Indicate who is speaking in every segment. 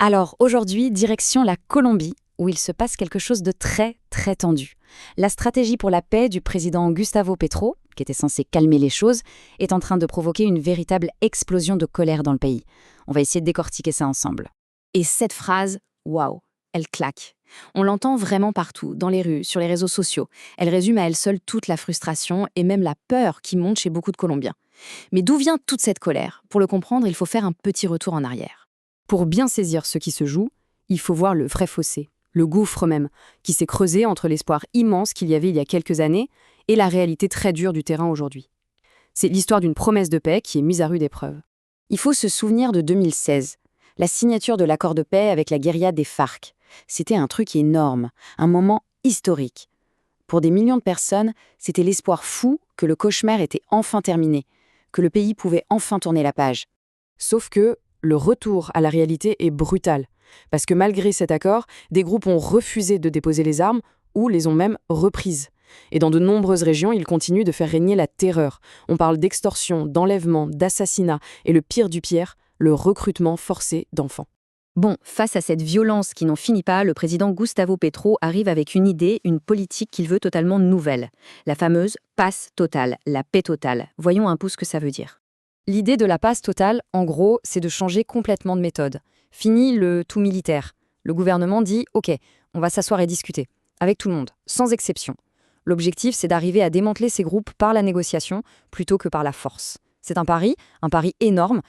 Speaker 1: Alors aujourd'hui, direction la Colombie, où il se passe quelque chose de très, très tendu. La stratégie pour la paix du président Gustavo Petro, qui était censé calmer les choses, est en train de provoquer une véritable explosion de colère dans le pays. On va essayer de décortiquer ça ensemble.
Speaker 2: Et cette phrase, waouh, elle claque. On l'entend vraiment partout, dans les rues, sur les réseaux sociaux. Elle résume à elle seule toute la frustration et même la peur qui monte chez beaucoup de Colombiens. Mais d'où vient toute cette colère? Pour le comprendre, il faut faire un petit retour en arrière.
Speaker 3: Pour bien saisir ce qui se joue, il faut voir le vrai fossé, le gouffre même, qui s'est creusé entre l'espoir immense qu'il y avait il y a quelques années et la réalité très dure du terrain aujourd'hui. C'est l'histoire d'une promesse de paix qui est mise à rude épreuve.
Speaker 1: Il faut se souvenir de 2016, la signature de l'accord de paix avec la guérilla des FARC. C'était un truc énorme, un moment historique. Pour des millions de personnes, c'était l'espoir fou que le cauchemar était enfin terminé, que le pays pouvait enfin tourner la page.
Speaker 3: Sauf que le retour à la réalité est brutal, parce que malgré cet accord, des groupes ont refusé de déposer les armes ou les ont même reprises. Et dans de nombreuses régions, ils continuent de faire régner la terreur. On parle d'extorsion, d'enlèvement, d'assassinat et le pire du pire, le recrutement forcé d'enfants.
Speaker 2: Bon, face à cette violence qui n'en finit pas, le président Gustavo Petro arrive avec une idée, une politique qu'il veut totalement nouvelle. La fameuse passe totale, la paix totale. Voyons un peu ce que ça veut dire.
Speaker 3: L'idée de la passe totale, en gros, c'est de changer complètement de méthode. Fini le tout militaire. Le gouvernement dit « Ok, on va s'asseoir et discuter. » Avec tout le monde, sans exception. L'objectif, c'est d'arriver à démanteler ces groupes par la négociation plutôt que par la force. C'est un pari énorme.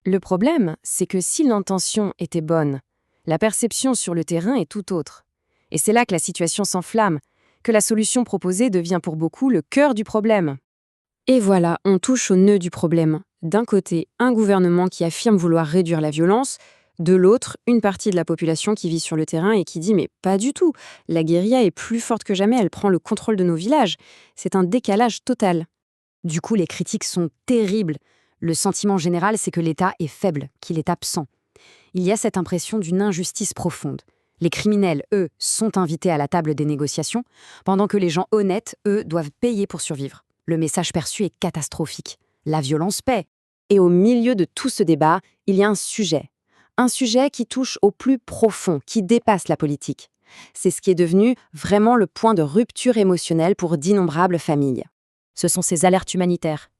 Speaker 3: Le problème, c'est que si l'intention était bonne, la perception sur le terrain est tout autre. Et c'est là que la situation s'enflamme, que la solution proposée devient pour beaucoup le cœur du problème. Et voilà, on touche au nœud du problème. D'un côté, un gouvernement qui affirme vouloir réduire la violence, de l'autre, une partie de la population qui vit sur le terrain et qui dit « mais pas du tout, la guérilla est plus forte que jamais, elle prend le contrôle de nos villages ». C'est un décalage total.
Speaker 1: Du coup, les critiques sont terribles. Le sentiment général, c'est que l'État est faible, qu'il est absent. Il y a cette impression d'une injustice profonde. Les criminels, eux, sont invités à la table des négociations, pendant que les gens honnêtes, eux, doivent payer pour survivre. Le message perçu est catastrophique. La violence paie. Et au milieu de tout ce débat, il y a un sujet. Un sujet qui touche au plus profond, qui dépasse la politique. C'est ce qui est devenu vraiment le point de rupture émotionnelle pour d'innombrables familles. Ce sont ces alertes humanitaires.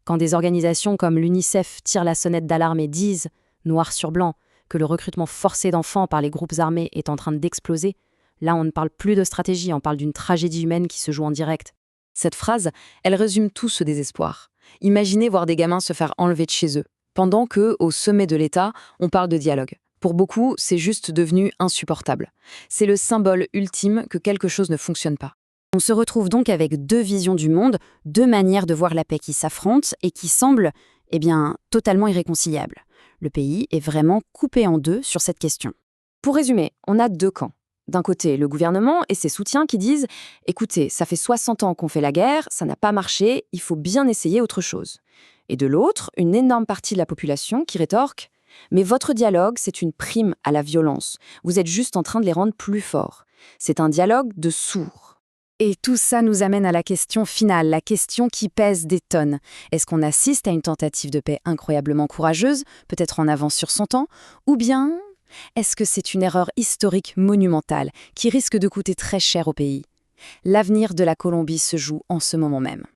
Speaker 1: Quand des organisations comme l'UNICEF tirent la sonnette d'alarme et disent, noir sur blanc, que le recrutement forcé d'enfants par les groupes armés est en train d'exploser, là on ne parle plus de stratégie, on parle d'une tragédie humaine qui se joue en direct. Cette phrase, elle résume tout ce désespoir. Imaginez voir des gamins se faire enlever de chez eux, pendant que, au sommet de l'État, on parle de dialogue. Pour beaucoup, c'est juste devenu insupportable. C'est le symbole ultime que quelque chose ne fonctionne pas. On se retrouve donc avec deux visions du monde, deux manières de voir la paix qui s'affrontent et qui semblent, totalement irréconciliables. Le pays est vraiment coupé en deux sur cette question. Pour résumer, on a deux camps. D'un côté, le gouvernement et ses soutiens qui disent « Écoutez, ça fait 60 ans qu'on fait la guerre, ça n'a pas marché, il faut bien essayer autre chose. » Et de l'autre, une énorme partie de la population qui rétorque « Mais votre dialogue, c'est une prime à la violence. Vous êtes juste en train de les rendre plus forts. C'est un dialogue de sourds. » Et tout ça nous amène à la question finale, la question qui pèse des tonnes. Est-ce qu'on assiste à une tentative de paix incroyablement courageuse, peut-être en avance sur son temps, ou bien est-ce que c'est une erreur historique monumentale qui risque de coûter très cher au pays? L'avenir de la Colombie se joue en ce moment même.